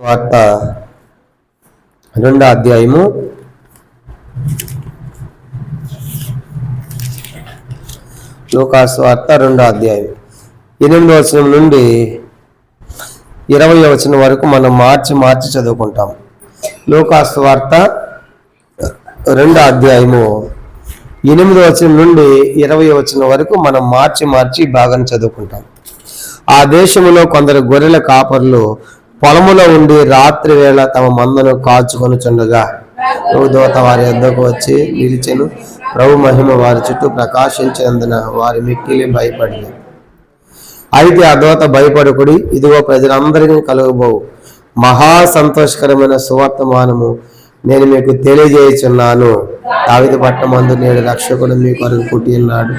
వార్త 2వ అధ్యాయము లూకాసు వార్త 2వ అధ్యాయం 8వ వచనం నుండి 20వ వచనం వరకు మనం మార్చి చదువుకుంటాం. లూకాసు వార్త 2వ అధ్యాయము 8వ వచనం నుండి 20వ వచనం వరకు మనం మార్చి భాగం చదువుకుంటాం. ఆ దేశంలో కొందరు గొర్రెల కాపర్లు పొలములో ఉండి రాత్రి వేళ తమ మందను కాచుకొనుచుండగా దూత వారి వద్దకు వచ్చి నిలిచెను. ప్రభు మహిమ వారి చుట్టూ ప్రకాశించినందున వారి మిక్కిలి భయపడింది. అయితే ఆ దూత భయపడకుడి, ఇదిగో ప్రజలందరికీ కలుగబోవు మహా సంతోషకరమైన సువర్తమానము నేను మీకు తెలియజేయుచున్నాను. దావీదు పట్టణమందు నేడు రక్షకుడు మీ కొరకు పుట్టి ఉన్నాడు,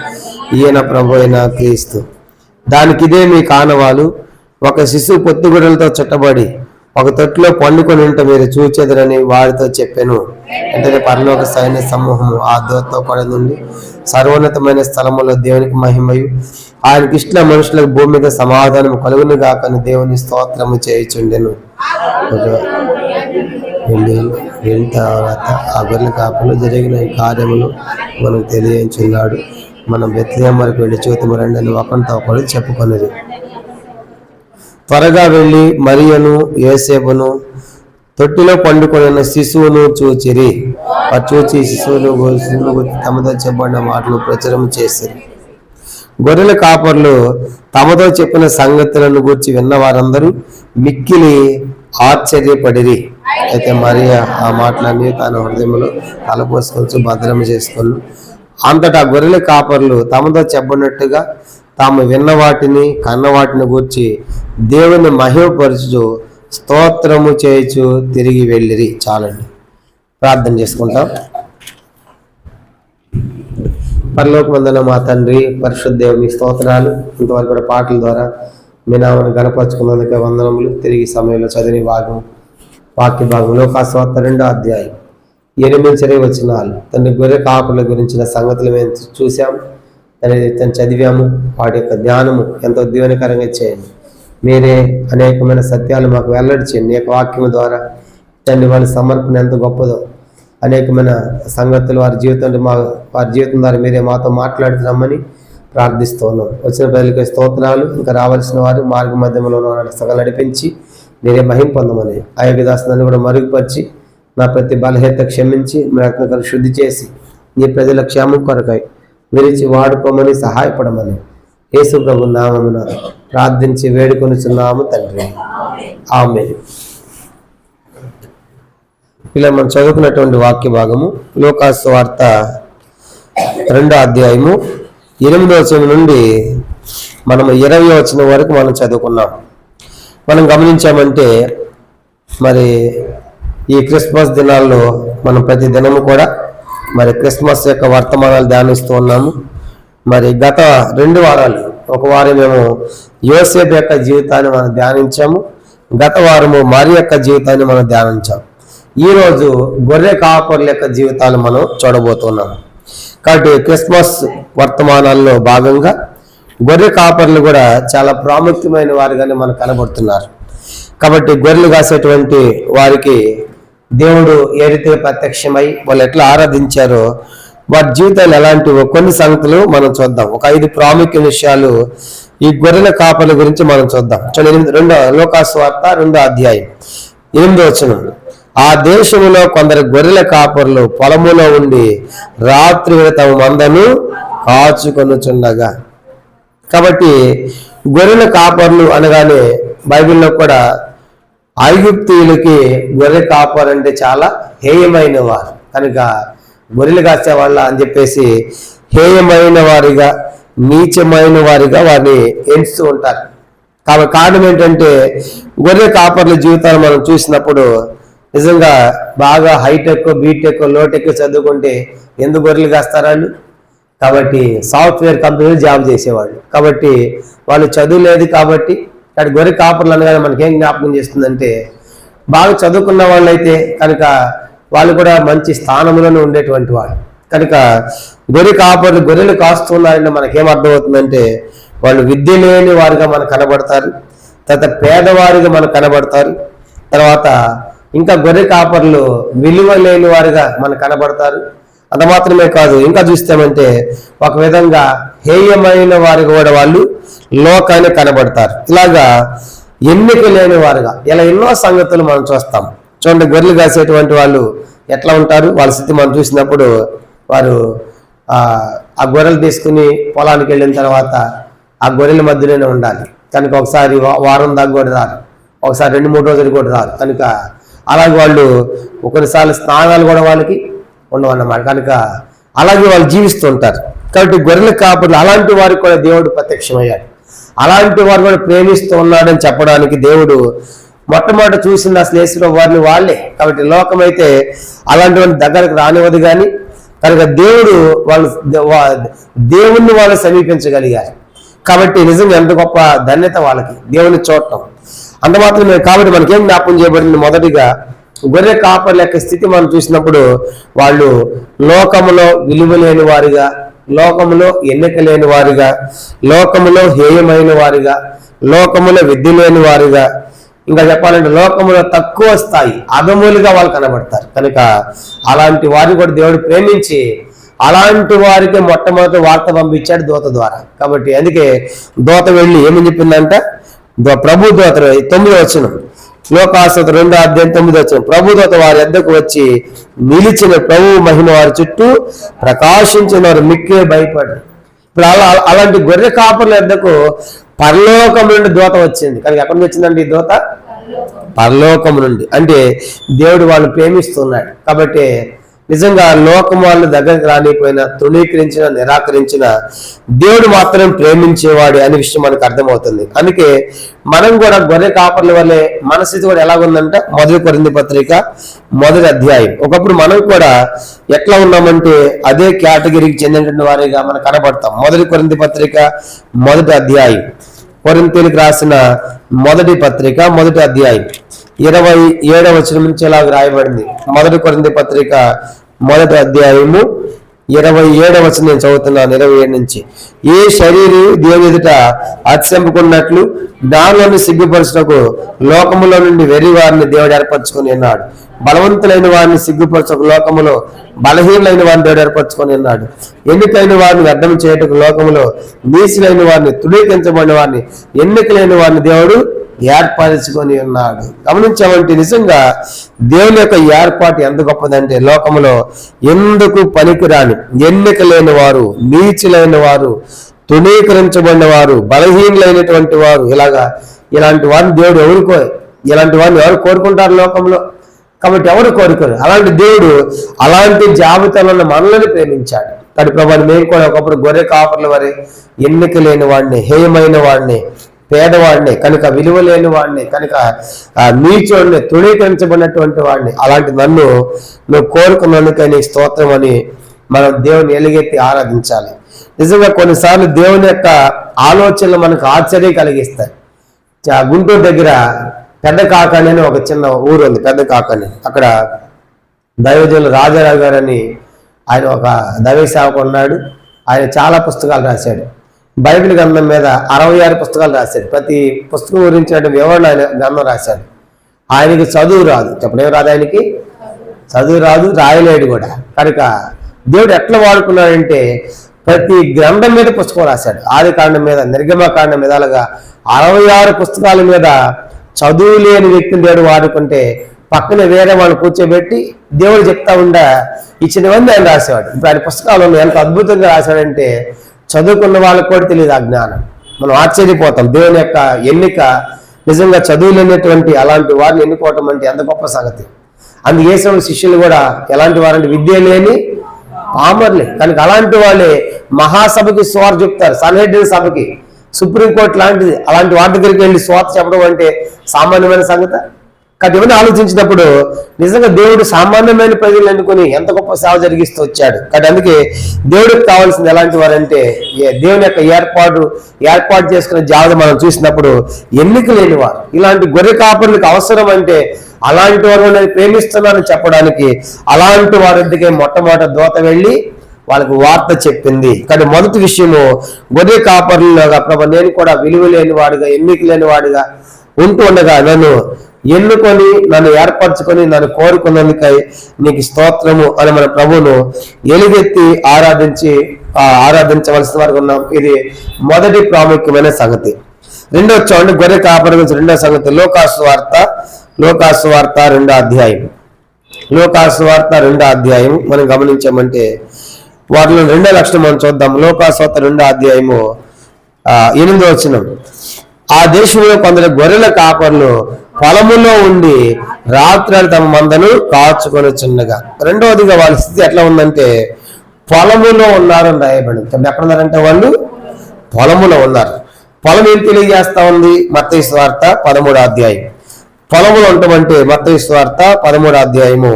ఈయన ప్రభు అయిన క్రీస్తు. దానికి ఇదే మీ కానవాలు, ఒక శిశువు పొత్తిగుడ్డలతో చుట్టబడి ఒక తొట్టులో పండుకొని ఉంటే మీరు చూచెదరని వారితో చెప్పాను. వెంటనే పరలోక సైన్య సమూహము ఆ దూతతో కూడా నుండి సర్వోన్నతమైన స్థలములో దేవునికి మహిమయు ఆయనకి ఇష్టల మనుషులకు భూమి మీద సమాధానం కలుగును గాకని దేవుని స్తోత్రము చేయుచుండెను. వెళ్ళిన తర్వాత ఆ గొర్రెల కాపరిలో జరిగిన ఈ కార్యములు మనకు తెలియచున్నాడు. మనం బెత్లెహేము వరకు వెళ్ళి చూతము రండి అని ఒకరితో ఒకరు చెప్పుకొనిరి. త్వరగా వెళ్ళి మరియను యోసేపును తొట్టిలో పండుకొని శిశువును చూచిరి. వారు చూచి శిశువును తమతో చెప్పబడిన మాటలు ప్రచురం చేసిరి. గొర్రెల కాపర్లు తమతో చెప్పిన సంగతులను గూర్చి విన్న వారందరూ మిక్కిలి ఆశ్చర్యపడిరి. అయితే మరియ ఆ మాటలన్నీ తన హృదయంలో తలపోసుకొని భద్రం చేసుకొని అంతటా గొర్రెల కాపర్లు తమతో చెప్పబడినట్టుగా తాము విన్న వాటిని కన్న వాటిని గూర్చి దేవుని మహిమపరచు స్తోత్రము చేయుచు తిరిగి వెళ్ళిరి. చాలండి, ప్రార్థన చేసుకుంటాం. పరలోకమందున మా తండ్రి పరిశుద్ధ దేవుని స్తోత్రాలు. ఇంతవరకు కూడా పాటల ద్వారా మీ నామను గణపరుచుకున్నందుకే వందనములు. తిరిగి సమయంలో చదివిన వాక్య భాగం లూకాసు వార్త 2వ అధ్యాయం 8 వచనాలు. తండ్రి గొర్రె కాపుల గురించిన సంగతులు మేము చూసాము, తను చదివాము. వాటి యొక్క ధ్యానము ఎంతో దీవెనకరంగా చేయండి. మీరే అనేకమైన సత్యాలు మాకు వెల్లడి చేయండి. యొక్క వాక్యం ద్వారా తండ్రి వాళ్ళ సమర్పణ ఎంత గొప్పదో, అనేకమైన సంగతులు వారి జీవితం ద్వారా మీరే మాతో మాట్లాడుతున్నామని ప్రార్థిస్తూ ఉన్నాం. వచ్చిన ప్రజలకి స్తోత్రాలు. ఇంకా రావాల్సిన వారు మార్గ మధ్యంలో సగం నడిపించి మీరే మహిమ పొందమని, ఆ యొక్క దాసనాన్ని కూడా మరుగుపరిచి నా ప్రతి బలహీనత క్షమించి మీ రత్నకలు శుద్ధి చేసి నీ ప్రజల క్షేమం కొరకై విరిచి వాడుకోమని సహాయపడమని యేసు ప్రభు నామమున ప్రార్థించి వేడుకొనుచున్నాము తండ్రి, ఆమేన్. ఇలా మనం చదువుకున్నటువంటి వాక్య భాగము లూకాసు వార్త 2వ అధ్యాయము 8వ వచనం నుండి మనము 20వ వచనం వరకు మనం చదువుకున్నాం. మనం గమనించామంటే మరి ఈ క్రిస్మస్ దినాల్లో మనం ప్రతి దినము కూడా మరి క్రిస్మస్ యొక్క వర్తమానాలు ధ్యానిస్తూ ఉన్నాము. మరి గత 2 వారాలు, ఒక వారం మేము యోసేపు యొక్క జీవితాన్ని మనం ధ్యానించాము, గత వారము మరి యొక్క జీవితాన్ని మనం ధ్యానించాము. ఈరోజు గొర్రె కాపర్ల యొక్క జీవితాలు మనం చూడబోతున్నాము. కాబట్టి క్రిస్మస్ వర్తమానాల్లో భాగంగా గొర్రె కాపర్లు కూడా చాలా ప్రాముఖ్యమైన వారుగానే మనకు కనబడుతున్నారు. కాబట్టి గొర్రెలు కాసేటువంటి వారికి దేవుడు ఏ రీతిగా ప్రత్యక్షమై వాళ్ళు ఎట్లా ఆరాధించారో, వారి జీవితాలు ఎలాంటివో కొన్ని సంగతులు మనం చూద్దాం. ఒక 5 ప్రాముఖ్య విషయాలు ఈ గొర్రెల కాపర్ల గురించి మనం చూద్దాం. లూకాసు వార్త 2వ అధ్యాయం 8వ వచనం. ఆ దేశంలో కొందరు గొర్రెల కాపర్లు పొలములో ఉండి రాత్రి తమ మందను కాచుకొనుచుండగా. కాబట్టి గొర్రెల కాపర్లు అనగానే బైబిల్లో కూడా ఐగుప్తీయులకి గొర్రె కాపర్ అంటే చాలా హేయమైన వారు కనుక గొర్రెలు కాసే వాళ్ళ అని చెప్పేసి హేయమైన వారిగా, నీచమైన వారిగా వారిని ఎంచుతూ ఉంటారు. కాబట్టి కారణం ఏంటంటే గొర్రె కాపర్ల జీవితాలు మనం చూసినప్పుడు నిజంగా బాగా హైటెక్, బీటెక్, లోటెక్ చదువుకుంటే ఎందుకు గొర్రెలు కాస్తారాళ్ళు? కాబట్టి సాఫ్ట్వేర్ కంపెనీలు జాబ్ చేసేవాళ్ళు. కాబట్టి వాళ్ళు చదువు లేదు కాబట్టి అటు గొర్రె కాపర్లు అనగానే మనకేం జ్ఞాపకం చేస్తుందంటే బాగా చదువుకున్న వాళ్ళు అయితే కనుక వాళ్ళు కూడా మంచి స్థానంలోనే ఉండేటువంటి వాళ్ళు. కనుక గొర్రె కాపర్లు గొర్రెలు కాస్తున్నారంటే మనకేం అర్థమవుతుందంటే వాళ్ళు విద్య లేని వారిగా మనకు కనబడతారు, తర్వాత పేదవారిగా మనకు కనబడతారు, తర్వాత ఇంకా గొర్రె కాపర్లు విలువ లేని వారుగా మనకు కనబడతారు. అంత మాత్రమే కాదు, ఇంకా చూస్తామంటే ఒక విధంగా హేయమైన వారుగా కూడా వాళ్ళు లోకాన్ని కనబడతారు. ఇలాగా ఎన్నిక లేని వారుగా ఇలా ఎన్నో సంగతులు మనం చూస్తాం. చూడండి, గొర్రెలు కాసేటువంటి వాళ్ళు ఎట్లా ఉంటారు, వాళ్ళ స్థితి మనం చూసినప్పుడు వారు ఆ గొర్రెలు తీసుకుని పొలానికి వెళ్ళిన తర్వాత ఆ గొర్రెల మధ్యలోనే ఉండాలి కనుక ఒకసారి వారం దాకా కూడా రారు, ఒకసారి 2-3 రోజులు కూడా రారు కనుక అలాగే వాళ్ళు కొన్నిసార్లు స్నానాలు కూడా వాళ్ళకి ఉండవన్నమాట. కనుక అలాగే వాళ్ళు జీవిస్తూ ఉంటారు. కాబట్టి గొర్రెల కాపర్లు అలాంటి వారికి కూడా దేవుడు ప్రత్యక్షమయ్యాడు. అలాంటి వారు కూడా ప్రేమిస్తూ ఉన్నాడని చెప్పడానికి దేవుడు మొట్టమొదటి చూసింది అసలు యేసు వారిని వాళ్ళే. కాబట్టి లోకమైతే అలాంటి వారిని దగ్గరకు రానివ్వదు. కానీ కనుక దేవుణ్ణి వాళ్ళు సమీపించగలిగారు. కాబట్టి నిజంగా ఎంత గొప్ప ధన్యత వాళ్ళకి దేవుని చూడటం. అంత మాత్రమే కాబట్టి మనకేం జ్ఞాపకం చేయబడింది, మొదటిగా గొర్రె కాపర్ల యొక్క స్థితి మనం చూసినప్పుడు వాళ్ళు లోకములో విలువ లేని వారిగా, లోకములో ఎన్నిక లేని వారిగా, లోకములో హేయమైన వారిగా, లోకములో విద్య లేని వారిగా, ఇంకా చెప్పాలంటే లోకములో తక్కువ స్థాయి అధములుగా వాళ్ళు కనబడతారు. కనుక అలాంటి వారిని కూడా దేవుడు ప్రేమించి అలాంటి వారికి మొట్టమొదటి వార్త పంపించాడు దూత ద్వారా. కాబట్టి అందుకే దూత వెళ్ళి ఏమని చెప్పిందంట, ప్రభు దూత 9వ వచనం, లోకాసువార్త 2వ అధ్యాయం 9వ వచనం, ప్రభు దూత వారి యొద్దకు వచ్చి నిలిచిన ప్రభు మహిమ వారి చుట్టూ ప్రకాశించిన వారు మిక్కే భయపడ్డారు. ఇప్పుడు అలాంటి గొర్రె కాపర్ల యొద్దకు పరలోకం నుండి దూత వచ్చింది. కానీ ఎక్కడి నుంచి వచ్చిందండి ఈ దూత? పరలోకం నుండి. అంటే దేవుడు వాళ్ళని ప్రేమిస్తున్నాడు. కాబట్టి నిజంగా లోకం వాళ్ళ దగ్గరికి రానిపోయినా, తృణీకరించిన, నిరాకరించిన దేవుడు మాత్రం ప్రేమించేవాడు అనే విషయం మనకు అర్థమవుతుంది. అందుకే మనం కూడా గొర్రె కాపర్ల వల్లే మన స్థితి కూడా ఎలాగుందంటే, 1 కొరింథీ పత్రిక 1వ అధ్యాయం. ఒకప్పుడు మనం కూడా ఎట్లా ఉన్నామంటే అదే కేటగిరీకి చెందినటువంటి వారిగా మనం కనబడతాం. 1 కొరింథీ పత్రిక 1వ అధ్యాయం, కొరింథీయులకు రాసిన 1వ పత్రిక 1వ అధ్యాయం 27వ వచనం నుంచి ఇలాగ రాయబడింది. 1 కొరింథీ పత్రిక 1వ అధ్యాయము 27వ వచనం నేను చదువుతున్నాను, 27 నుంచి. ఏ శరీరం దేవుని ఎదుట అత్యంపుకున్నట్లు దానిలోని సిగ్గుపరచుటకు లోకములో నుండి వెర్రి వారిని దేవుడు ఏర్పరచుకొని ఉన్నాడు. బలవంతులైన వారిని సిగ్గుపరచకు లోకములో బలహీనులైన వారిని దేవుడు ఏర్పరచుకొని ఉన్నాడు. ఎన్నికైన వారిని వ్యర్థం చేయటకు లోకములో నీచులైన వారిని, తృణీకరించబడిన వారిని, ఎన్నికలైన వారిని దేవుడు ఏర్పరచుకొని ఉన్నాడు. గమనించామంటే నిజంగా దేవుని యొక్క ఏర్పాటు ఎంత గొప్పదంటే, లోకములో ఎందుకు పనికిరాని, ఎన్నిక లేని వారు, నీచులైన వారు, తృణీకరించబడిన వారు, బలహీనులైనటువంటి వారు, ఇలాంటి వారిని దేవుడు ఇలాంటి వారిని ఎవరు కోరుకుంటారు లోకంలో? కాబట్టి ఎవరు కోరుకోరు. అలాంటి దేవుడు అలాంటి జాబితాలో మనల్ని ప్రేమించాడు. కాబట్టి ప్రభావం మేము కూడా ఒకప్పుడు గొర్రె కాపర్ల వారి, ఎన్నిక లేని వాడిని, హేయమైన వాడిని, పేదవాడిని కనుక, విలువ లేని వాడిని కనుక, నీచోడిని, తృణీకరించబడినటువంటి వాడిని, అలాంటి నన్ను నువ్వు కోరుకున్నందుకే నీ స్తోత్రం అని మనం దేవుని ఎలుగెత్తి ఆరాధించాలి. నిజంగా కొన్నిసార్లు దేవుని యొక్క ఆలోచనలు మనకు ఆశ్చర్యం కలిగిస్తాయి. గుంటూరు దగ్గర పెద్ద కాకాని అని ఒక చిన్న ఊరు ఉంది, పెద్ద కాకాని. అక్కడ దైవజనులు రాజారావు గారు అని ఆయన ఒక దైవ సేవకుడు ఉన్నాడు. ఆయన చాలా పుస్తకాలు రాశాడు. బైబిల్ గ్రంథం మీద 66 పుస్తకాలు రాశాడు. ప్రతి పుస్తకం గురించి వివరణ ఆయన గ్రంథం రాశాడు. ఆయనకి చదువు రాదు, చెప్పడం రాదు, ఆయనకి చదువు రాదు, రాయలేడు కూడా. కనుక దేవుడు ఎట్లా వాడుకున్నాడంటే ప్రతి గ్రంథం మీద పుస్తకం రాశాడు. ఆది కాండం మీద, నిర్గమకాండం మీద, అలాగా 66 పుస్తకాల మీద చదువు లేని వ్యక్తిని దేవుడు వాడుకుంటే పక్కన వేరే వాళ్ళు కూర్చోబెట్టి దేవుడు చెప్తా ఉండా ఇచ్చినవన్నీ ఆయన రాసేవాడు. ఇప్పుడు ఆయన పుస్తకాలు ఎంత అద్భుతంగా రాశాడంటే చదువుకున్న వాళ్ళకు కూడా తెలియదు ఆ జ్ఞానం. మనం ఆశ్చర్యపోతాం. దేవుని యొక్క ఎన్నిక నిజంగా చదువు లేనటువంటి అలాంటి వారిని ఎన్నుకోవటం అంటే ఎంత గొప్ప సంగతి. అందుకే యేసు శిష్యులు కూడా ఎలాంటి వారంటే విద్య లేని పామర్లే. కనుక అలాంటి వాళ్ళే మహాసభకి స్వార్థ చెప్తారు, సన్హెడ్రిన్ సభకి, సుప్రీంకోర్టు లాంటిది. అలాంటి వాటి దగ్గరికి వెళ్ళి స్వార్థ చెప్పడం అంటే సామాన్యమైన సంగతి. కాబట్టి ఇవన్నీ ఆలోచించినప్పుడు నిజంగా దేవుడు సామాన్యమైన ప్రజలు ఎన్నుకొని ఎంత గొప్ప సేవ జరిగిస్తూ వచ్చాడు. కాబట్టి అందుకే దేవుడికి కావాల్సింది ఎలాంటి వారంటే దేవుని యొక్క ఏర్పాటు చేసుకునే జాబితా మనం చూసినప్పుడు ఎన్నిక లేని వారు, ఇలాంటి గొర్రె కాపర్లకు అవసరం. అంటే అలాంటి వారు నేను ప్రేమిస్తున్నానని చెప్పడానికి అలాంటి వారి దగ్గరికి మొట్టమొదటి దూత వెళ్ళి వాళ్ళకి వార్త చెప్పింది. కానీ మొదటి విషయము గొర్రె కాపర్లుగా ప్రభు నేను కూడా విలువ లేని వాడుగా, ఎన్నిక లేని వాడుగా ఉంటూ ఉండగా నన్ను ఎన్నుకొని నన్ను ఏర్పరచుకొని నన్ను కోరుకున్నందుకై నీకు స్తోత్రము అని మన ప్రభువును ఎలుగెత్తి ఆరాధించవలసిన వారికి ఉన్నాం. ఇది మొదటి ప్రాముఖ్యమైన సంగతి. రెండో చూడండి, గొర్రె కాపరి గురించి రెండో సంగతి. లోకాసు వార్త 2వ అధ్యాయం. లోకాసు వార్త 2వ అధ్యాయం మనం గమనించామంటే వాటిలో 2వ లక్షణం మనం చూద్దాం. లోకాసు వార్త 2వ అధ్యాయము 8వ వచనం. ఆ దేశంలో కొందరు గొర్రెల కాపర్లు పొలములో ఉండి రాత్రులు తమ మందను కాచుకొని చిన్నగా. రెండవదిగా వాళ్ళ స్థితి ఎట్లా ఉందంటే పొలములో ఉన్నారని రాయబడింది. ఎక్కడ ఉన్నారంటే వాళ్ళు పొలములో ఉన్నారు. పొలం ఏం తెలియజేస్తా ఉంది? మత్తయి సువార్త 13వ అధ్యాయం. పొలములో ఉంటామంటే మత్తయి సువార్త 13వ అధ్యాయము.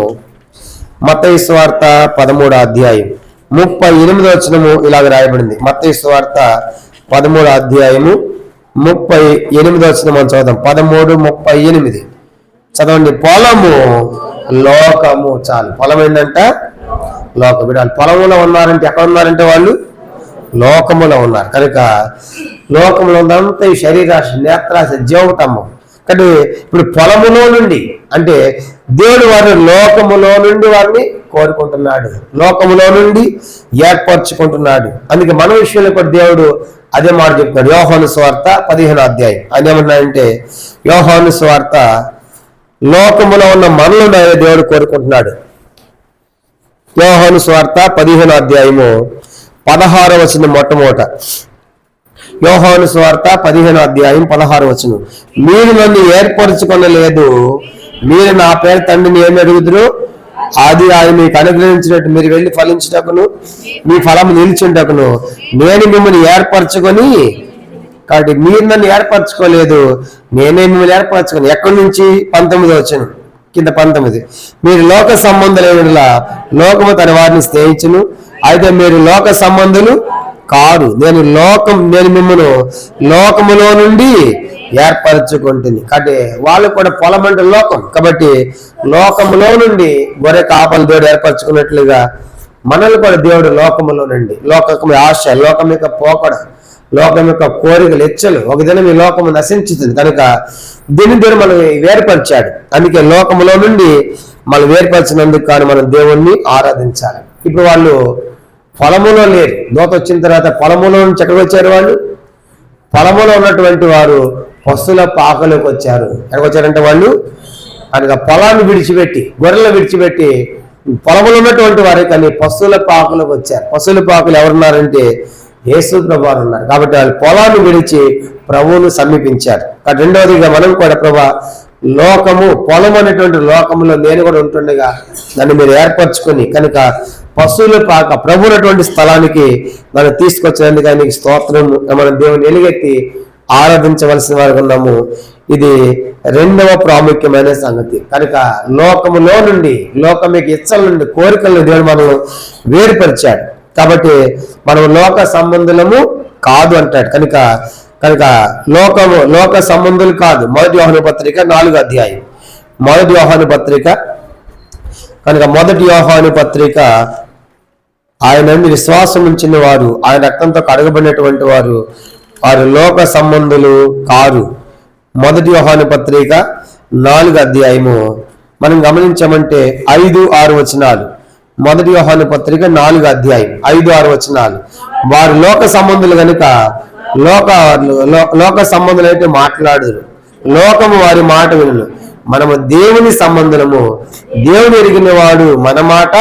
మత్తయి సువార్త 13వ అధ్యాయం 38వ వచనము ఇలాగ రాయబడింది. మత్తయి సువార్త 13వ అధ్యాయము 38వ వచనం మనం చదువుదాం. 13:38 చదవండి. పొలము లోకము. చాలు, పొలం ఏంటంట? లోకం. వాళ్ళు పొలములో ఉన్నారంటే ఎక్కడ ఉన్నారంటే వాళ్ళు లోకములో ఉన్నారు. కనుక లోకములో ఉందంతా ఈ శరీరాశ, నేత్రాశ, జీవటము. కానీ ఇప్పుడు పొలములో నుండి అంటే దేవుడు వారిని లోకములో నుండి వారిని కోరుకుంటున్నాడు, లోకములో నుండి ఏర్పరచుకుంటున్నాడు. అందుకే మన విషయంలో కూడా దేవుడు అదే మాట చెప్తున్నాడు. యోహాను సువార్త 15వ అధ్యాయం. ఆయన ఏమన్నాడంటే, యోహాను సువార్త లోకములో ఉన్న మనలను దేవుడు కోరుకుంటున్నాడు. యోహాను సువార్త 15వ అధ్యాయము 16వ వచనం మొట్టమొదట. యోహాను సువార్త 15వ అధ్యాయం 16వ వచనం. మీరు నన్ను ఏర్పరచుకొనలేదు, మీరు నా పేరు తండ్రిని ఏమి అడుగుదురు అది ఆయన మీకు అనుగ్రహించినట్టు మీరు వెళ్ళి ఫలించుటకును మీ ఫలము నిలిచుటకును నేను మిమ్మల్ని ఏర్పరచుకొని. కాబట్టి మీరు నన్ను ఏర్పరచుకోలేదు, నేనే మిమ్మల్ని ఏర్పరచుకొని. ఎక్కడి నుంచి? 19వ వచనం కింద 19. మీరు లోక సంబంధులైన లోకము తన వారిని స్నేహించును, అయితే మీరు లోక సంబంధులు కాదు, నేను మిమ్మల్ని లోకములో నుండి ఏర్పరచుకుంటుంది. కాబట్టి వాళ్ళు కూడా పొలం అంటే లోకం. కాబట్టి లోకములో నుండి గొర్రె కాపలు దేవుడు ఏర్పరచుకున్నట్లుగా మనల్ని కూడా దేవుడు లోకములో నుండి, లోకం ఆశ, లోకం యొక్క పోకడ, లోకం యొక్క కోరికలు, ఇచ్చలు ఒక దినం ఈ లోకము నశించుతుంది. కనుక దీని దేవుడు మనం వేరుపరిచాడు. అందుకే లోకములో నుండి మనం వేరుపరిచినందుకు కానీ మనం దేవుణ్ణి ఆరాధించాలి. ఇప్పుడు వాళ్ళు పొలములో లేరు. దూత వచ్చిన తర్వాత పొలములో నుంచి ఎక్కడికి వచ్చారు? వాళ్ళు పొలములో ఉన్నటువంటి వారు పశువుల పాకలోకి వచ్చారు. ఎక్కడికి వచ్చారంటే వాళ్ళు కనుక పొలాన్ని విడిచిపెట్టి, గొర్రెలను విడిచిపెట్టి పొలములో ఉన్నటువంటి వారే కానీ పశువుల పాకలోకి వచ్చారు. పశువుల పాకలు ఎవరున్నారంటే యేసు ప్రభు ఉన్నారు. కాబట్టి వాళ్ళు పొలాన్ని విడిచి ప్రభువును సమీపించారు. కాబట్టి రెండవదిగా మనం కూడా ప్రభా లోకము, పొలం అనేటువంటి లోకములో నేను కూడా ఉంటుండగా నన్ను మీరు ఏర్పరచుకొని కనుక పశువుల పాక ప్రభు ఉన్నటువంటి స్థలానికి మనం తీసుకొచ్చినందుకు ఆయనకి స్తోత్రం. మనం దేవుని ఎలుగెత్తి ఆరాధించవలసిన వారు ఉన్నాము. ఇది రెండవ ప్రాముఖ్యమైన సంగతి. కనుక లోకములో నుండి, లోకం యొక్క ఇచ్చల నుండి, కోరికలను దేవుడు మనల్ని వేరుపరిచాడు. కాబట్టి మనం లోక సంబంధులము కాదు అంటాడు. కనుక లోక సంబంధులు కాదు. మొదటి యోహాను పత్రిక 4వ అధ్యాయం. మొదటి యోహాను పత్రిక. కనుక మొదటి యోహాను పత్రిక ఆయన విశ్వాసం ఉంచిన వారు, ఆయన రక్తంతో కడగబడినటువంటి వారు లోక సంబంధులు కారు. మొదటి యోహాను పత్రిక 4వ అధ్యాయము మనం గమనించామంటే 5-6 వచనాలు. మొదటి యోహాను పత్రిక 4వ అధ్యాయం 5-6 వచనాలు. వారు లోక సంబంధులు కనుక లోక సంబంధులు అయితే మాట్లాడరు, లోకము వారి మాట వినను. మనము దేవుని సంబంధులము, దేవుని ఎరిగిన వాడు మన మాట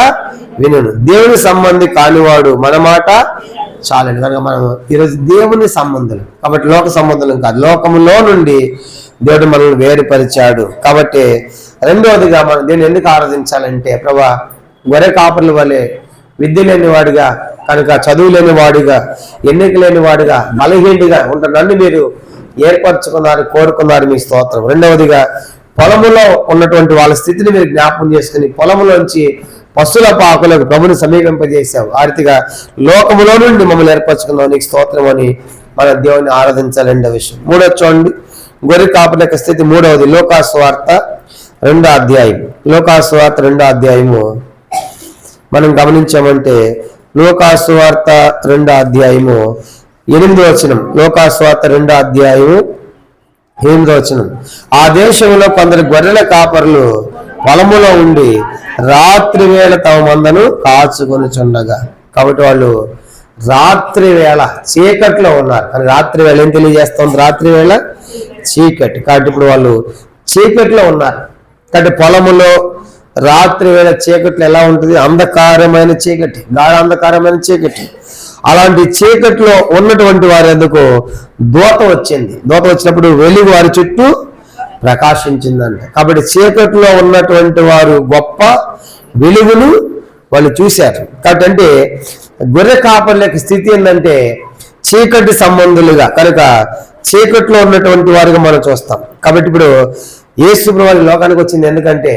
వినను, దేవుని సంబంధి కానివాడు మన మాట చాలండి. కనుక మనం ఈరోజు దేవుని సంబంధులు కాబట్టి లోక సంబంధులం కాదు. లోకములో నుండి దేవుడు మనల్ని వేరుపరిచాడు. కాబట్టి రెండవదిగా మనం దీన్ని ఎందుకు ఆరాధించాలంటే ప్రభా గొర్రె కాపర్ల వలె విద్య లేని వాడిగా, కనుక చదువు లేని వాడిగా, ఎన్నిక లేని వాడిగా, బలహీనుడిగా ఉంటారు. నన్ను మీరు ఏర్పరచుకున్నారు, కోరుకున్నారు, మీ స్తోత్రం. రెండవదిగా పొలములో ఉన్నటువంటి వాళ్ళ స్థితిని మీరు జ్ఞాపకం చేసుకుని పొలములోంచి పశువుల పాకులకు ప్రభుని సమీపింపజేశావు. ఆ రీతిగా లోకములో నుండి మమ్మల్ని ఏర్పరచుకున్నావు, నీకు స్తోత్రం అని మన దేవుని ఆరాధించాలి. రెండవ విషయం. మూడోది చూడండి, గొర్రె కాపర్ల యొక్క స్థితి. మూడవది లోకాసు వార్త 2వ అధ్యాయం. లోకాసు వార్త 2వ అధ్యాయము మనం గమనించామంటే లోకాసు వార్త 2వ అధ్యాయము 8వ వచనం. లోకాసు వార్త 2వ అధ్యాయము 8వ వచనం, ఆ దేశంలో కొందరు గొర్రెల కాపరులు పొలములో ఉండి రాత్రి వేళ తమ మందను కాచుకొనిచుండగా. కాబట్టి వాళ్ళు రాత్రి వేళ చీకట్లో ఉన్నారు. కానీ రాత్రి వేళ ఏం తెలియజేస్తుంది? రాత్రి వేళ చీకటి. కాబట్టి ఇప్పుడు వాళ్ళు చీకట్లో ఉన్నారు. కాబట్టి పొలములో రాత్రి వేళ చీకట్లో ఎలా ఉంటుంది? అంధకారమైన చీకటి, గాఢ అంధకారమైన చీకటి. అలాంటి చీకట్లో ఉన్నటువంటి వారి ఎందుకు దూత వచ్చింది. దూత వచ్చినప్పుడు వెలుగు వారి చుట్టూ ప్రకాశించిందంట. కాబట్టి చీకట్లో ఉన్నటువంటి వారు గొప్ప వెలుగును వాళ్ళు చూశారు. కాబట్టి అంటే గొర్రె కాపర్ల యొక్క స్థితి ఏంటంటే చీకటి సంబంధులుగా, కనుక చీకట్లో ఉన్నటువంటి వారుగా మనం చూస్తాం. కాబట్టి ఇప్పుడు యేసు ప్రభువు లోకానికి వచ్చింది ఎందుకంటే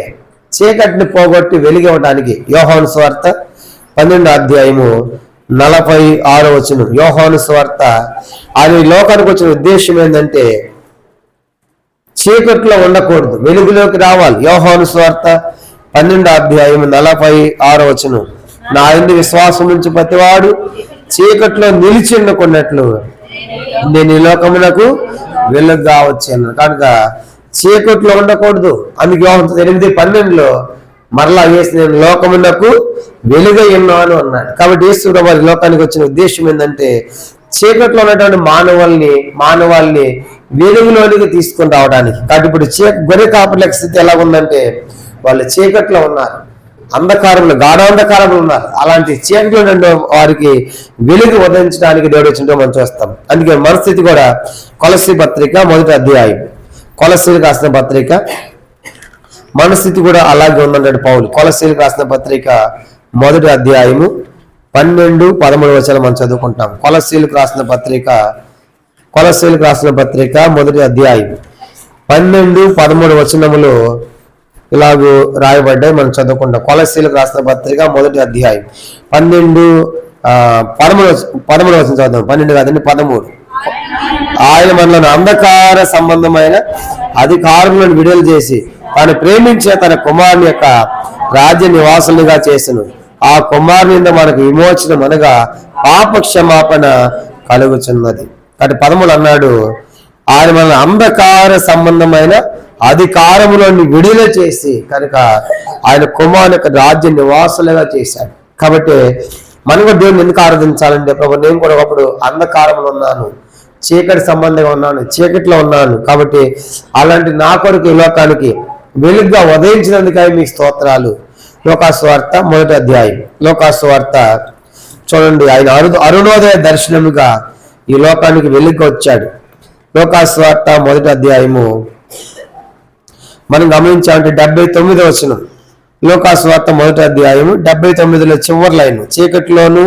చీకటిని పోగొట్టి వెలిగివ్వడానికి. యోహాను సువార్త 12వ అధ్యాయము 46వ వచనం. యోహాను సువార్త ఆయన లోకానికి వచ్చిన ఉద్దేశం ఏంటంటే చీకట్లో ఉండకూడదు, వెలుగులోకి రావాలి. యోహాను సువార్త 12వ అధ్యాయం 46వ వచనం, నా యందు విశ్వాసం నుంచి ప్రతివాడు చీకట్లో నిలిచి ఉండకున్నట్లు నేను ఈ లోకమునకు వెలుగుగా వచ్చాను. కనుక చీకట్లో ఉండకూడదు. అందుకే యోహాను 8:12 మరలా యేసు నేను లోకమునకు వెలుగై ఉన్నాను అన్నాడు. కాబట్టి యేసు వారి లోకానికి వచ్చిన ఉద్దేశం ఏంటంటే చీకట్లో ఉన్నటువంటి మానవాళ్ళని వెలుగులోనికి తీసుకొని రావడానికి. కాబట్టి ఇప్పుడు గొర్రె కాపర్ల స్థితి ఎలా ఉందంటే వాళ్ళు చీకట్లో ఉన్నారు, అంధకారంలో, గాఢాంధకారంలో ఉన్నారు. అలాంటి చీకట్లో నుండి వారికి వెలుగు ఉదయించడానికి దేవుడు వచ్చిందో మనం చూస్తాం. అందుకే మన స్థితి కూడా కొలస్సీ పత్రిక 1వ అధ్యాయం, కొలస్సీలకు రాసిన పత్రిక మన స్థితి కూడా అలాగే ఉందంటాడు పౌలు. కొలస్సీలకు రాసిన పత్రిక 1వ అధ్యాయము 12-13 వచనాలు మనం చదువుకుంటాం. కొలస్సీలకు రాసిన పత్రిక 1వ అధ్యాయం 12-13 వచనములు ఇలాగూ రాయబడ్డాయి, మనం చదువుకుంటాం. కొలస్సీలకు రాసిన పత్రిక 1వ అధ్యాయం 12-13 వచనం చదువుతాం. 12 కాదండి, 13. ఆయన మనలను అంధకార సంబంధమైన అధికారులను విడుదల చేసి తాను ప్రేమించే తన కుమారుని యొక్క రాజ్య నివాసులుగా చేసెను. ఆ కుమారుని మనకు విమోచనం అనగా పాప క్షమాపణ కలుగుచున్నది. కాబట్టి 13 అన్నాడు, ఆయన మన అంధకార సంబంధమైన అధికారములను విడుదల చేసి కనుక ఆయన కుమారుని యొక్క రాజ్య నివాసులుగా చేశాడు. కాబట్టి మనం కూడా దేవుని ఎందుకు ఆరాధించాలంటే, ప్రభు నేను కూడా ఒకప్పుడు అంధకారంలో ఉన్నాను, చీకటి సంబంధంగా ఉన్నాను, చీకటిలో ఉన్నాను. కాబట్టి అలాంటి నా కొరకు ఈ లోకానికి వెలుగుగా ఉదయించినందుకై మీకు స్తోత్రాలు. లోకాసు వార్త 1వ అధ్యాయం, లోకాసు వార్త చూడండి, ఆయన అరుణోదయ దర్శనముగా ఈ లోకానికి వెలుగుగా వచ్చాడు. లోకాసు వార్త 1వ అధ్యాయము మనం గమనించామంటే 79వ వచనం. లోకాసు వార్త 1వ అధ్యాయము 79లో చివరి లైన్, చీకటిలోను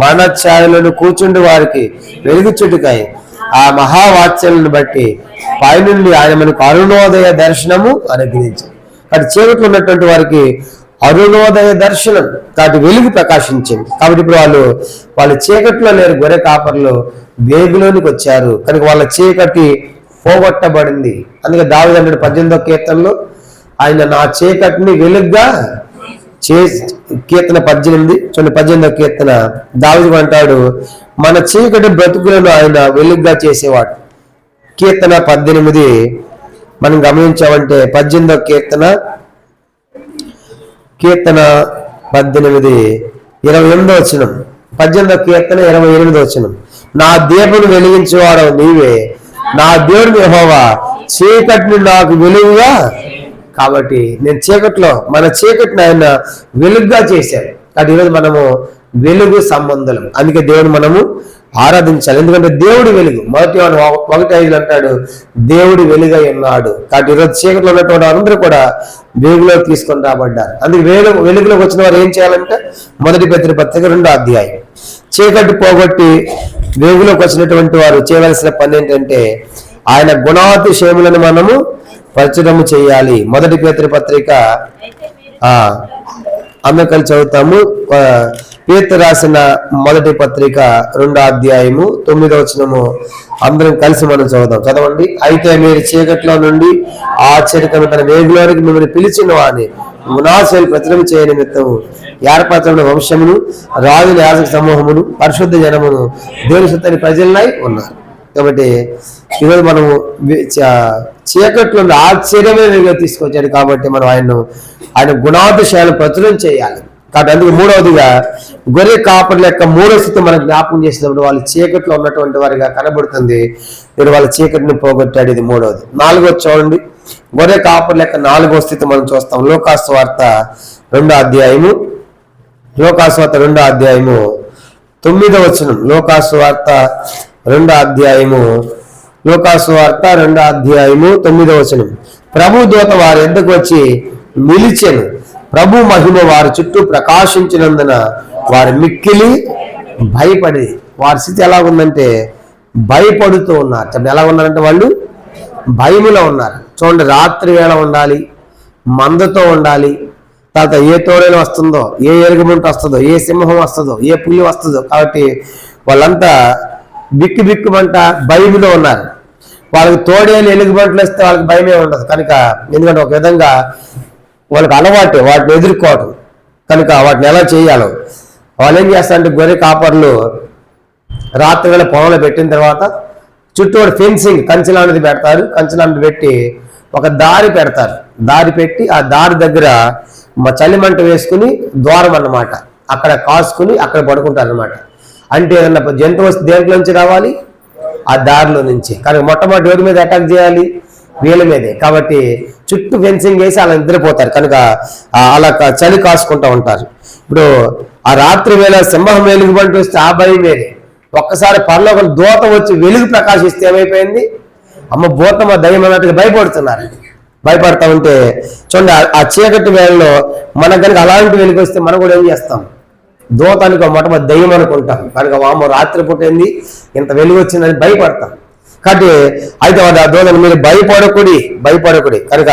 మరణఛాయలోను కూర్చుండి వారికి వెలుగుచుట్టుకాయ ఆ మహావాత్సల్యాన్ని బట్టి పైనుండి ఆయన మనకు అరుణోదయ దర్శనము అనుగ్రహించారు. కాబట్టి చీకట్లో ఉన్నటువంటి వారికి అరుణోదయ దర్శనం, కాబట్టి వెలుగు ప్రకాశించింది. కాబట్టి ఇప్పుడు వాళ్ళు చీకట్లో లేరు, గొర్రె కాపర్లు వెలుగులోనికి వచ్చారు. కనుక వాళ్ళ చీకటి పోగొట్టబడింది. అందుకే దావీదు అంటాడు 18వ కీర్తనలో, ఆయన నా చీకటిని వెలుగ్గా కీర్తన 18 చూడండి, 18వ కీర్తన దావీదు అంటాడు మన చీకటి బ్రతుకులను ఆయన వెలుగ్గా చేసేవాడు. కీర్తన 18 మనం గమనించామంటే 18వ కీర్తన 28వ వచనం, 18వ కీర్తన 28వ వచనం, నా దీపమును వెలిగించేవాడు నీవే, నా దేవుడు యెహోవా చీకటిని నాకు వెలుగుగా. కాబట్టి నేను చీకట్లో, మన చీకటిని ఆయన వెలుగుగా చేశాడు. కాబట్టి ఈరోజు మనము వెలుగు సంబంధులం. అందుకే దేవుడు మనము ఆరాధించాలి. ఎందుకంటే దేవుడి వెలుగు. 1:5 అంటాడు దేవుడి వెలుగై ఉన్నాడు. కాబట్టి ఈరోజు చీకట్లో ఉన్నటువంటి అందరూ కూడా వెలుగులోకి తీసుకొని రాబడ్డారు. అందుకే వెలుగులోకి వచ్చిన వారు ఏం చేయాలంటే 1 పేతురు పత్రిక 2వ అధ్యాయం, చీకటి పోగొట్టి వెలుగులోకి వచ్చినటువంటి వారు చేయవలసిన పని ఏంటంటే ఆయన గుణాతిశయములను మనము ప్రచురము చేయాలి. 1 పేతురు పత్రిక అందరూ కలిసి చదువుతాము. పేతురు రాసిన 1 పత్రిక 2వ అధ్యాయము 9వ వచనము అందరం కలిసి మనం చదవండి. అయితే మీరు చీకట్లో నుండి ఆశ్చర్యకరమైన తన వెలుగులోనికి మిమ్మల్ని పిలిచిన వాడిని మునాశలు ప్రచురం చేయ నిమిత్తము ఏర్పరచబడిన వంశమును, రాజుల యాజక సమూహమును, పరిశుద్ధ జనమును, దేవుని సొత్తని ప్రజలై ఉన్నారు. కాబట్టి ఈరోజు మనము చీకట్లో ఆశ్చర్యమే వెలుగులోకి తీసుకొచ్చాడు. కాబట్టి మనం ఆయన గుణాతిశయాలను ప్రచురం చేయాలి. కాబట్టి అందుకు మూడవదిగా గొర్రె కాపర్ల యొక్క మూడో స్థితి మనం జ్ఞాపకం చేసినప్పుడు వాళ్ళు చీకట్లో ఉన్నటువంటి వారిగా కనబడుతుంది. మీరు వాళ్ళ చీకటిని పోగొట్టాడు. ఇది మూడవది. నాలుగోది చూడండి, గొర్రె కాపర్ల యొక్క నాలుగో స్థితి మనం చూస్తాం. లోకాసు వార్త 2వ అధ్యాయము 9వ వచనం. లోకాసు వార్త 2వ అధ్యాయము 9వ వచనం. ప్రభు దూత వారి ఎద్దకు వచ్చి నిలిచెను. ప్రభు మహిమ వారి చుట్టూ ప్రకాశించినందున వారు మిక్కిలి భయపడి, వారి స్థితి ఎలా ఉందంటే భయపడుతూ ఉన్నారు. చెప్పండి, ఎలా ఉన్నారంటే వాళ్ళు భయములో ఉన్నారు. చూడండి, రాత్రి వేళ ఉండాలి, మందతో ఉండాలి, తర్వాత ఏ తోడేలు వస్తుందో, ఏ ఎలుగుబంటి వస్తుందో, ఏ సింహం వస్తుందో, ఏ పులి వస్తుందో. కాబట్టి వాళ్ళంతా బిక్కుమంట భయములో ఉన్నారు. వాళ్ళకి తోడేలు ఎలుగుబంట్లు వస్తే వాళ్ళకి భయమే ఉండదు కనుక, ఎందుకంటే ఒక విధంగా వాళ్ళకి అలవాటు వాటిని ఎదుర్కోవటం కనుక వాటిని ఎలా చేయాలో వాళ్ళు ఏం చేస్తారంటే గొర్రె కాపర్లు రాత్రి వేళ పొలంలో పెట్టిన తర్వాత చుట్టూ ఫెన్సింగ్ కంచెలాంటిది పెడతారు. కంచెలాంటిది పెట్టి ఒక దారి పెడతారు. దారి పెట్టి ఆ దారి దగ్గర చలిమంట వేసుకుని ద్వారం అన్నమాట అక్కడ కాసుకుని అక్కడ పడుకుంటారు అనమాట. అంటే ఏదన్నా జంతువు వస్తే దేంట్లో నుంచి రావాలి? ఆ దారిలో నుంచి. కానీ మొట్టమొదటి ఎవరి మీద అటాక్ చేయాలి? వీళ్ళ మీదే. కాబట్టి చుట్టూ ఫెన్సింగ్ వేసి అలా నిద్రపోతారు కనుక అలా చలి కాసుకుంటూ ఉంటారు. ఇప్పుడు ఆ రాత్రి వేళ సింహం వెలుగుబంటి వస్తే ఆ భయం వేరే. ఒక్కసారి పరలోక దూత వచ్చి వెలుగు ప్రకాశిస్తే ఏమైపోయింది? అమ్మ భూతమ్మ దయ్యం అన్నట్టుగా భయపడతా ఉంటే చూడండి, ఆ చీకటి వేళలో మనకు కనుక అలాంటి వెలుగు వస్తే మనం కూడా ఏం చేస్తాం? దూతానికి మొట్టమొదటి దయ్యం అనుకుంటాం కనుక వామ రాత్రి పుట్టింది ఇంత వెలుగు వచ్చిందని భయపడతాం. కాబట్టి అయితే ఆ దూతను మీరు భయపడకుడి కనుక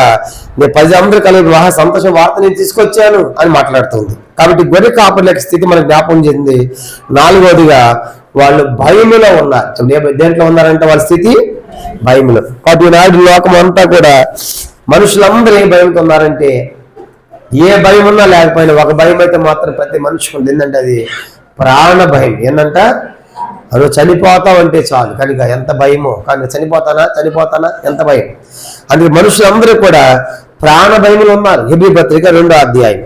నేను ప్రజలందరూ కలిపి మహా సంతోషం వార్త నేను తీసుకొచ్చాను అని మాట్లాడుతుంది. కాబట్టి గొర్రె కాపర్ల స్థితి మనకు జ్ఞాపకం చెంది. నాలుగవదిగా వాళ్ళు భయములో ఉన్నారు. దేంట్లో ఉన్నారంటే వాళ్ళ స్థితి భయములో. కాబట్టి ఈనాడు లోకం అంతా కూడా మనుషులందరూ ఏ భయంతో ఉన్నారంటే, ఏ భయం ఉన్నా లేకపోయినా ఒక భయం అయితే మాత్రం ప్రతి మనిషికి ఉంది. ఏంటంటే అది ప్రాణ భయం. ఏంటంట అది చనిపోతాం అంటే చాలు కనుక ఎంత భయమో. కానీ చనిపోతానా ఎంత భయం. అందుకే మనుషులందరూ కూడా ప్రాణ భయములు ఉన్నారు. హెబ్రీ పత్రిక 2వ అధ్యాయం.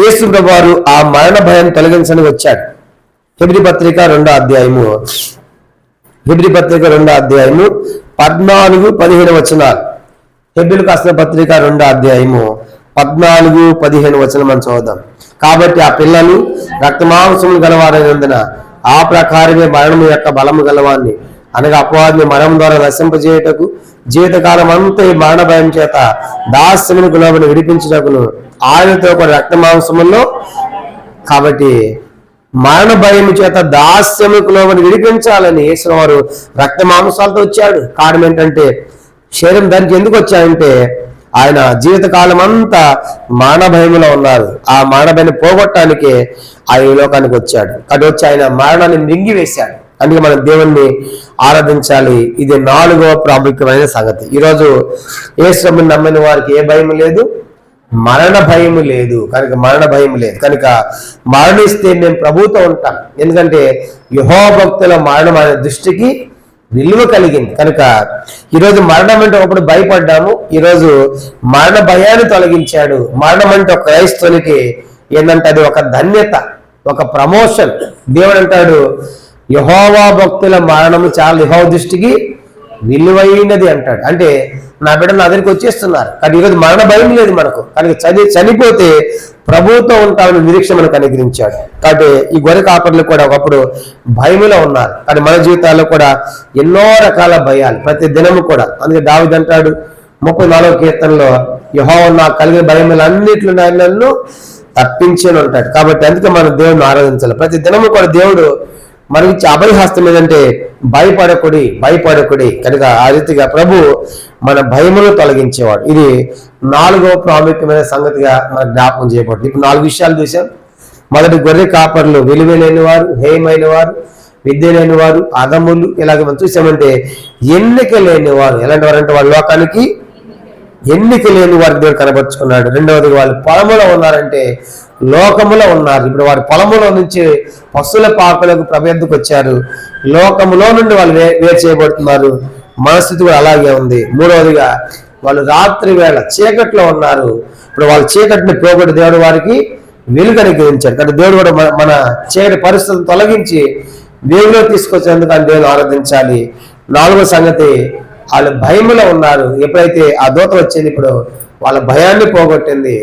యేసు ప్రభువారు ఆ మరణ భయం తొలగించని వచ్చాడు. హెబ్రీ పత్రిక 2వ అధ్యాయము 14-15 వచనాలు. హెబ్రీలకు రాసిన పత్రిక 2వ అధ్యాయము 14-15 వచనం మనం చదువుదాం. కాబట్టి ఆ పిల్లలు రక్తమాంసములు గలవారైనందున ఆ ప్రకారమే మరణము యొక్క బలము గలవాన్ని అనగా అపవాదిని మరణం ద్వారా నశింపజేయటకు జీవితకాలం అంతా ఈ మరణ భయం చేత దాస్యమును లోబడి విడిపించుటకును ఆయనతో కూడా రక్తమాంసముల్లో. కాబట్టి మరణ భయం చేత దాస్యముకు లోబడి విడిపించాలని యేసు వారు రక్త మాంసాలతో వచ్చాడు. కారణం ఏంటంటే శరీరం దానికి ఎందుకు వచ్చాయంటే ఆయన జీవితకాలం అంతా మరణ భయములో ఉన్నారు. ఆ మరణ భయం పోగొట్టడానికే ఆయన లోకానికి వచ్చాడు. కాబట్టి వచ్చి ఆయన మరణాన్ని మింగివేశాడు. అందుకే మనం దేవుణ్ణి ఆరాధించాలి. ఇది 4వ ప్రాముఖ్యమైన సంగతి. ఈరోజు యేసుని నమ్మిన వారికి ఏ భయం లేదు, మరణ భయము లేదు కనుక మరణిస్తే మేము ప్రభుతో ఉంటాం. ఎందుకంటే యెహోవా భక్తుల మరణం అనే దృష్టికి విలువ కలిగింది కనుక ఈరోజు మరణం అంటే ఒకప్పుడు భయపడ్డాము. ఈరోజు మరణ భయాన్ని తొలగించాడు. మరణం అంటే ఒక క్రైస్తవునికి ఏంటంటే అది ఒక ధన్యత, ఒక ప్రమోషన్. దేవుడు అంటాడు యెహోవా భక్తుల మరణము చాలా యెహోవా దృష్టికి విలువైనది అంటాడు. అంటే నా బిడ్డలు నా దగ్గరికి వచ్చేస్తున్నారు కానీ ఈరోజు మరణ భయం లేదు మనకు. కనుక చనిపోతే ప్రభువుతో ఉంటామని నిరీక్ష మనకు అనుగ్రహించాడు. కాబట్టి ఈ గొర్రె కాపర్లు కూడా ఒకప్పుడు భయములో ఉన్నారు. కానీ మన జీవితాల్లో కూడా ఎన్నో రకాల భయాలు ప్రతి దినము కూడా. అందుకే దావీదు అంటాడు 34వ కీర్తనలో యెహోవా నాకు కలిగిన భయములన్నిట్లో నన్ను తప్పించని ఉంటాడు. కాబట్టి అందుకే మనం దేవుడిని ఆరాధించాలి. ప్రతి దినము కూడా దేవుడు మనకి అభయహస్తం ఏంటంటే భయపడకుడి కనుక ఆ రీతిగా ప్రభు మన భయమును తొలగించేవాడు. ఇది 4వ ప్రాముఖ్యమైన సంగతిగా మనకు జ్ఞాపకం చేయబడుతుంది. ఇప్పుడు 4 విషయాలు చూసాం. మొదటి గొర్రె కాపర్లు విలువ లేని వారు, హేయమైన వారు, విద్య లేని వారు, అధములు. ఇలాగ మనం చూసామంటే ఎన్నిక లేని వారు. ఎలాంటి వారు అంటే వాళ్ళ లోకానికి ఎన్నిక లేని వారికి దేవుడు కనబరుచుకున్నాడు. రెండవది వాళ్ళు పొలములో ఉన్నారంటే లోకములో ఉన్నారు. ఇప్పుడు వారి పొలములో నుంచి పశువుల పాకలకు ప్రభు వచ్చారు. లోకములో నుండి వాళ్ళు వేరు చేయబడుతున్నారు. మనస్థితి కూడా అలాగే ఉంది. మూడవదిగా వాళ్ళు రాత్రి వేళ చీకట్లో ఉన్నారు. ఇప్పుడు వాళ్ళ చీకటిని పోగొట్టి దేవుడు వారికి వెలుగు అనుగ్రహించాడు. కానీ దేవుడు కూడా మన చీకటి పరిస్థితులను తొలగించి వెలుగులో తీసుకొచ్చేందుకు ఆయన దేవుని ఆరాధించాలి. నాలుగో సంగతి, వాళ్ళు భయములో ఉన్నారు. ఎప్పుడైతే ఆ దూత వచ్చింది, ఇప్పుడు వాళ్ళ భయాన్ని పోగొట్టింది.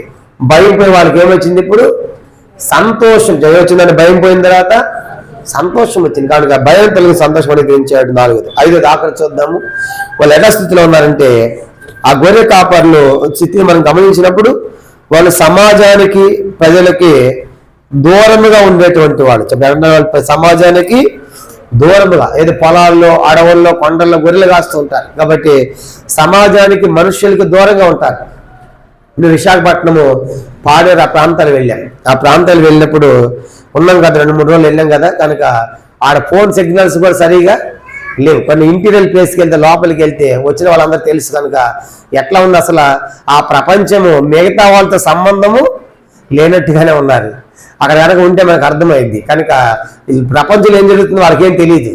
భయం పోయి వాళ్ళకి ఏమొచ్చింది? ఇప్పుడు సంతోషం. జయం వచ్చిందని భయం పోయిన తర్వాత సంతోషం వచ్చింది. కాబట్టి భయం తొలగి సంతోషం అనుగ్రహించాడు. నాలుగోది. ఐదోది ఆఖరి చూద్దాము. వాళ్ళు ఎట స్థితిలో ఉన్నారంటే, ఆ గొర్రె కాపర్లు స్థితిని మనం గమనించినప్పుడు వాళ్ళు సమాజానికి ప్రజలకి దూరముగా ఉండేటువంటి వాళ్ళు. సమాజానికి దూరముగా, ఏదో పొలాల్లో అడవుల్లో కొండల్లో గొర్రెలు కాస్తూ ఉంటారు. కాబట్టి సమాజానికి మనుషులకి దూరంగా ఉంటారు. ఇప్పుడు విశాఖపట్నము పాడేరు ఆ ప్రాంతాలు వెళ్ళాం. ఆ ప్రాంతాలు వెళ్ళినప్పుడు ఉన్నాం కదా, 2-3 రోజులు వెళ్ళాం కదా. కనుక ఆడ ఫోన్ సిగ్నల్స్ కూడా సరిగా లేవు. కొన్ని ఇంటీరియర్ ప్లేస్కి వెళ్తే, లోపలికి వెళ్తే వచ్చిన వాళ్ళందరూ తెలుసు. కనుక ఎట్లా ఉంది అసలు ఆ ప్రపంచము, మిగతా వాళ్ళతో సంబంధము లేనట్టుగానే ఉన్నారు. అక్కడ కనుక ఉంటే మనకు అర్థమైంది. కనుక ఈ ప్రపంచంలో ఏం జరుగుతుందో వాళ్ళకేం తెలియదు.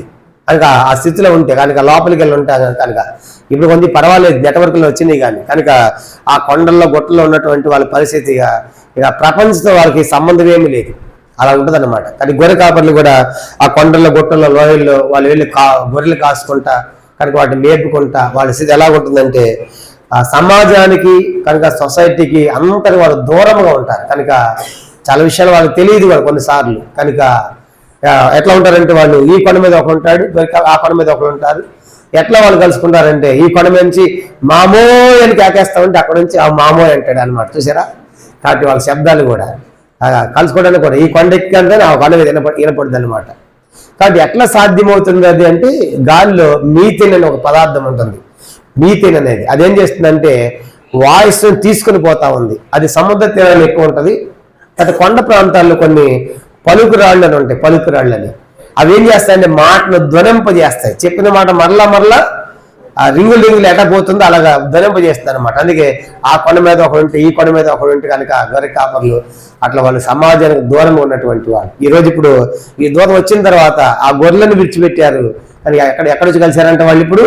కనుక ఆ స్థితిలో ఉంటే, కనుక లోపలికి వెళ్ళి ఉంటా కనుక ఇప్పుడు కొంచెం పర్వాలేదు, నెట్వర్క్లో వచ్చినాయి. కానీ కనుక ఆ కొండల్లో గుట్టల్లో ఉన్నటువంటి వాళ్ళ పరిస్థితిగా ఇక ప్రపంచంతో వాళ్ళకి సంబంధం ఏమీ లేదు. అలా ఉంటుందన్నమాట. కానీ గొర్రె కాపర్లు కూడా ఆ కొండల్లో గుట్టల్లో లోయల్లో వాళ్ళు వెళ్ళి గొర్రెలు కాసుకుంటా, కనుక వాటిని మేపుకుంటా వాళ్ళ స్థితి ఎలా ఉంటుందంటే, ఆ సమాజానికి కనుక సొసైటీకి అంతటి వాళ్ళు దూరంగా ఉంటారు. కనుక చాలా విషయాలు వాళ్ళకి తెలియదు కూడా కొన్నిసార్లు. కనుక ఎట్లా ఉంటారంటే, వాళ్ళు ఈ కొండ మీద ఒకరు ఉంటాడు, ఆ కొండ మీద ఒకరు ఉంటారు. ఎట్లా వాళ్ళు కలుసుకుంటారంటే, ఈ కొండ నుంచి మామో అని కేకేస్తా ఉంటే అక్కడ నుంచి ఆ మామో అంటాడు అనమాట. చూసారా? కాబట్టి వాళ్ళ శబ్దాలు కూడా కలుసుకోవడానికి కూడా ఈ కొండ ఎక్కంటే ఆ కొండ మీద వినపడుతుంది అనమాట. కాబట్టి ఎట్లా సాధ్యమవుతుంది అది అంటే, గాలిలో మీథేన్ అనే ఒక పదార్థం ఉంటుంది. మీథేన్ అనేది అదేం చేస్తుందంటే వాయిస్ తీసుకుని పోతా ఉంది. అది సముద్ర తీరాలు ఎక్కువ ఉంటుంది. అటు కొండ ప్రాంతాల్లో కొన్ని పలుకురాళ్ళు అని ఉంటాయి. పలుకురాళ్ళు అని అవి ఏం చేస్తాయంటే మాటను ధ్వనింపజేస్తాయి. చెప్పిన మాట మరలా ఆ రింగులు ఎట పోతుందో అలాగా ధ్వనింపజేస్తుంది అనమాట. అందుకే ఆ కొండ మీద ఒకడు ఉంటే, ఈ కొండ మీద ఒకడు ఉంటే కనుక గొర్రె కాపర్లు అట్లా వాళ్ళు సమాజానికి దూరంగా ఉన్నటువంటి వాళ్ళు. ఈరోజు ఇప్పుడు ఈ దూరం వచ్చిన తర్వాత ఆ గొర్రెలను విడిచిపెట్టారు. కానీ ఎక్కడ నుంచి కలిశారంటే వాళ్ళు ఇప్పుడు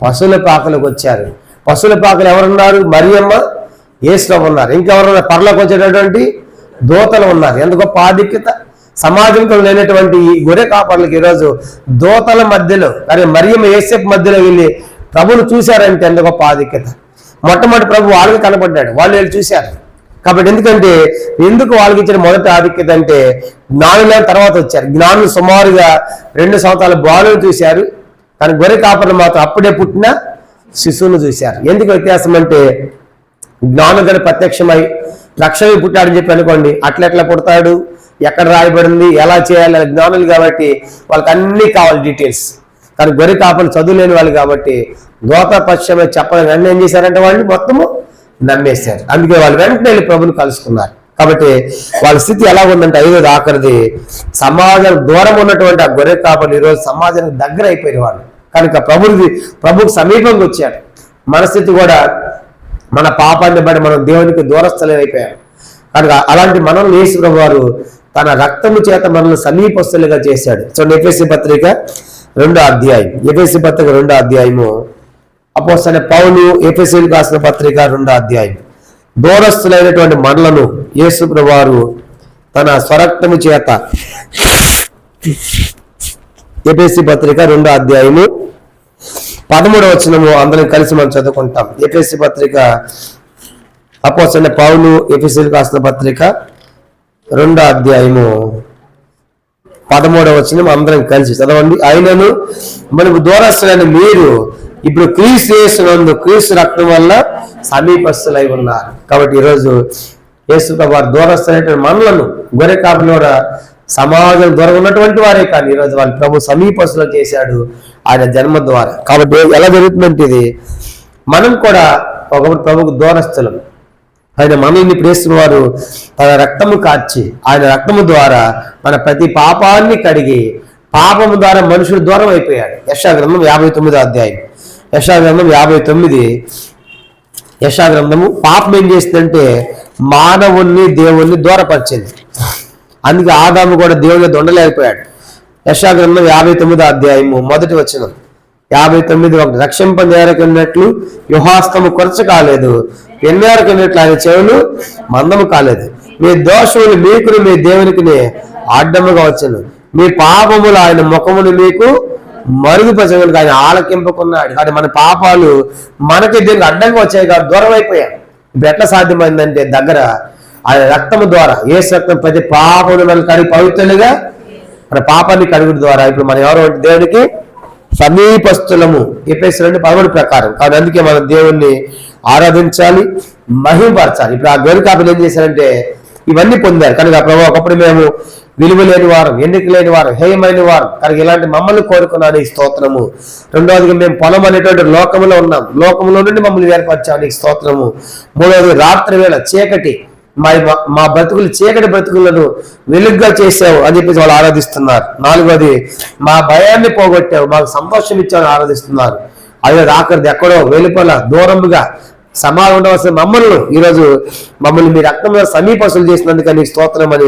పశువుల పాకలకు వచ్చారు. పశువుల పాకలు ఎవరున్నారు? మరియమ్మ, యేసు ఉన్నారు. ఇంకెవరున్నారు? పరలోకి వచ్చేటటువంటి దూతలు ఉన్నారు. ఎంత గొప్ప ఆధిక్యత! సమాజంతో లేనటువంటి ఈ గొర్రె కాపర్లకు ఈరోజు దూతల మధ్యలో, కానీ మరియమ్మ యేసేపు మధ్యలో వెళ్ళి ప్రభువును చూశారంటే ఎంత గొప్ప ఆధిక్యత! మొట్టమొదటి ప్రభు వాళ్ళకి కనపడ్డాడు, వాళ్ళు వెళ్ళి చూశారు. కాబట్టి ఎందుకు వాళ్ళకి ఇచ్చిన మొదటి ఆధిక్యత అంటే, జ్ఞానుల తర్వాత వచ్చారు. జ్ఞానులు సుమారుగా 2 సంవత్సరాల బాలును చూశారు. కానీ గొర్రె కాపర్లు మాత్రం అప్పుడే పుట్టిన శిశువును చూశారు. ఎందుకు వ్యత్యాసం అంటే, జ్ఞానుడు ప్రత్యక్షమై రక్షణ పుట్టాడని చెప్పి అనుకోండి, అట్లెట్లా పుడతాడు, ఎక్కడ రాయబడింది, ఎలా చేయాలి, జ్ఞానులు కాబట్టి వాళ్ళకి అన్నీ కావాలి డీటెయిల్స్. కానీ గొర్రె కాపర్లు చదువు లేని వాళ్ళు కాబట్టి దోతపక్షమే చెప్పడం వెంటనే ఏం చేశారంటే వాళ్ళు మొత్తము నమ్మేశారు. అందుకే వాళ్ళు వెంటనే వెళ్ళి ప్రభుని కలుసుకున్నారు. కాబట్టి వాళ్ళ స్థితి ఎలా ఉందంటే, ఐదోది ఆఖరిది, సమాజం దూరం ఉన్నటువంటి ఆ గొర్రె కాపర్లు ఈరోజు సమాజానికి దగ్గర అయిపోయిన వాళ్ళు. కనుక ప్రభుకి సమీపంగా వచ్చారు. మన స్థితి కూడా మన పాపాన్ని బట్టి మనం దేవునికి దూరస్థలైపోయారు. కనుక అలాంటి మనల్ని యేసు ప్రభు వారు తన రక్తము చేత మనల్ని సమీపస్తులుగా చేశాడు. చూడండి, ఎఫెసీ పత్రిక 2వ అధ్యాయం. ఎఫెసీ పత్రిక 2వ అధ్యాయము అపోస్తలుడైన పౌలు ఎఫెసీయులకు రాసిన పత్రిక 2వ అధ్యాయం. దూరస్తులైనటువంటి మనలను యేసు ప్రభు వారు తన స్వరక్తము చేత, ఎఫెసీ పత్రిక 2వ అధ్యాయము 13వ వచనము అందరం కలిసి మనం చదువుకుంటాం. ఎఫెసీ పత్రిక అపోస్తలుడైన పౌలు ఎఫెసీయులకు రాసిన పత్రిక 2వ అధ్యాయము 13వ వచనం అందరం కలిసి చదవండి. ఆయనను మనకు దూరస్తులైన మీరు ఇప్పుడు క్రీస్తు యేసునందు క్రీస్తు రక్తం వల్ల సమీపస్తులై ఉన్నారు. కాబట్టి ఈరోజు యేసు ప్రభు వారు దూరస్తులైనటువంటి మనలను, గొర్రె కాపర్లు కూడా సమాజం దూరం ఉన్నటువంటి వారే, కానీ ఈరోజు వాళ్ళు ప్రభు సమీపస్తులు చేశాడు ఆయన జన్మ ద్వారా. కాబట్టి ఎలా జరుగుతుందంటే, ఇది మనం కూడా ఒకప్పుడు ప్రభుకు దూరస్తులం. ఆయన మనల్ని ప్రేస్తున్న వారు తన రక్తము కార్చి, ఆయన రక్తము ద్వారా మన ప్రతి పాపాన్ని కడిగి, పాపము ద్వారా మనుషులు దూరం అయిపోయాడు. యెషయా గ్రంథం 59వ అధ్యాయం. యెషయా గ్రంథం 59 యెషయా గ్రంథము. పాపం ఏం చేసిందంటే మానవుణ్ణి దేవుణ్ణి దూరపరిచింది. అందుకే ఆదాము కూడా దేవుని దొండలేకపోయాడు. యెషయా గ్రంథం 59వ అధ్యాయము 1వ వచనం. 59:1 రక్షింపనేరకున్నట్లు యుహాస్తము కొరచ కాలేదు, పెన్నేరకున్నట్లు ఆయన చెవులు మందము కాలేదు. మీ దోషములు మీకును మీ దేవునికి అడ్డముగా వచ్చను, మీ పాపములు ఆయన ముఖమును మీకు మరుగుపరచగలిగి ఆయన ఆలకింపుకున్నాడు. కానీ మన పాపాలు మనకి దీనికి అడ్డంగా వచ్చాయి కాబట్టి దూరం అయిపోయాం. ఇప్పుడు ఎట్లా సాధ్యమైందంటే దగ్గర ఆయన రక్తము ద్వారా, యేసు రక్తం ప్రతి పాపములు మనం కడిగి పవిత్రులుగా మన పాపాన్ని కడుగుడు ద్వారా ఇప్పుడు మనం ఎవరు అంటే దేవునికి సమీపస్తులము. ఎఫెసీయులు 2:13 ప్రకారం. కాబట్టి అందుకే మనం దేవుణ్ణి ఆరాధించాలి, మహిమపరచాలి. ఇప్పుడు ఆ గొర్రె కాపరి ఏం చేశారంటే ఇవన్నీ పొందారు కనుక ప్రభు ఒకప్పుడు మేము విలువ లేని వారం, ఎన్నిక లేని వారం, హేయమైన వారం కనుక ఇలాంటి మమ్మల్ని కోరుకున్నాను ఈ స్తోత్రము. రెండవదిగా మేము పొలం అనేటువంటి లోకంలో ఉన్నాం, లోకంలో నుండి మమ్మల్ని ఏర్పరచావు నీకు స్తోత్రము. మూడవది రాత్రి వేళ చీకటి మా బ్రతుకులు చీకటి బ్రతుకులను వెలుగుగా చేసావు అని చెప్పేసి వాళ్ళు ఆరాధిస్తున్నారు. నాలుగోది మా భయాన్ని పోగొట్టావు, మాకు సంతోషం ఇచ్చావు ఆరాధిస్తున్నారు. అదే ఆఖరిది ఎక్కడో వెలుపల దూరంగా సమాధానం ఉండవలసిన మమ్మల్ని ఈరోజు మమ్మల్ని మీ రక్తంలో సమీపసులు చేసినందుకని స్తోత్రం అని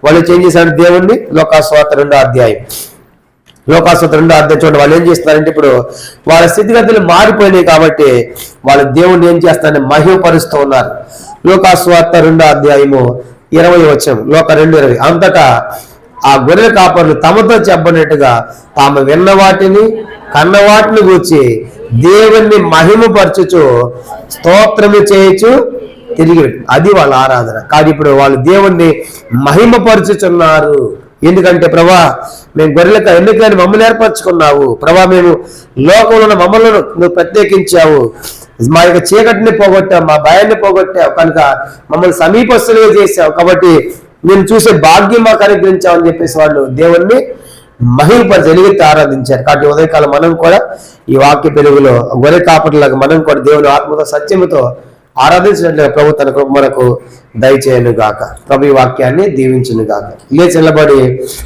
వాళ్ళు ఏం చేశారు దేవుణ్ణి. లోకాసువార్త 2వ అధ్యాయం. లోకాసువార్త 2వ అధ్యాయం చూడండి. వాళ్ళు ఏం చేస్తున్నారంటే ఇప్పుడు వాళ్ళ స్థితిగతులు మారిపోయినాయి కాబట్టి వాళ్ళు దేవుణ్ణి ఏం చేస్తారని మహిమపరుస్తూ ఉన్నారు. లోకాసువార్త 2వ అధ్యాయము 20వ వచనం. లోక 2:20. అంతటా ఆ గొర్రెల కాపరులు తమతో చెప్పనట్టుగా తాము విన్న వాటిని కన్న వాటిని గూర్చి దేవుణ్ణి మహిమపరచుచు స్తోత్రము చేయొచ్చు తిరిగి. అది వాళ్ళ ఆరాధన. కానీ ఇప్పుడు వాళ్ళు దేవుణ్ణి మహిమపరచుచున్నారు. ఎందుకంటే ప్రభా మేము గొర్రెలకు ఎన్నికలని మమ్మల్ని ఏర్పరచుకున్నావు ప్రభా, మేము లోకంలో ఉన్న మమ్మల్ని నువ్వు ప్రత్యేకించావు, మా యొక్క చీకటిని పోగొట్టావు, మా భయాన్ని పోగొట్టావు, కనుక మమ్మల్ని సమీపస్తులుగా చేశావు, కాబట్టి నేను చూసే భాగ్యం మాకు అనుగ్రహించావు అని చెప్పేసి వాళ్ళు దేవుణ్ణి మహిమపరిచి ఆరాధించారు. కాబట్టి ఉదయకాలం మనం కూడా ఈ వాక్య పెరుగులో గొర్రె కాపరులకు మనం కూడా దేవుని ఆత్మతో సత్యముతో ఆరాధించినట్లుగా ప్రభు తన కృప మనకు దయచేయను గాక. ప్రభు ఈ వాక్యాన్ని దీవించును గాక. లేచి నిలబడి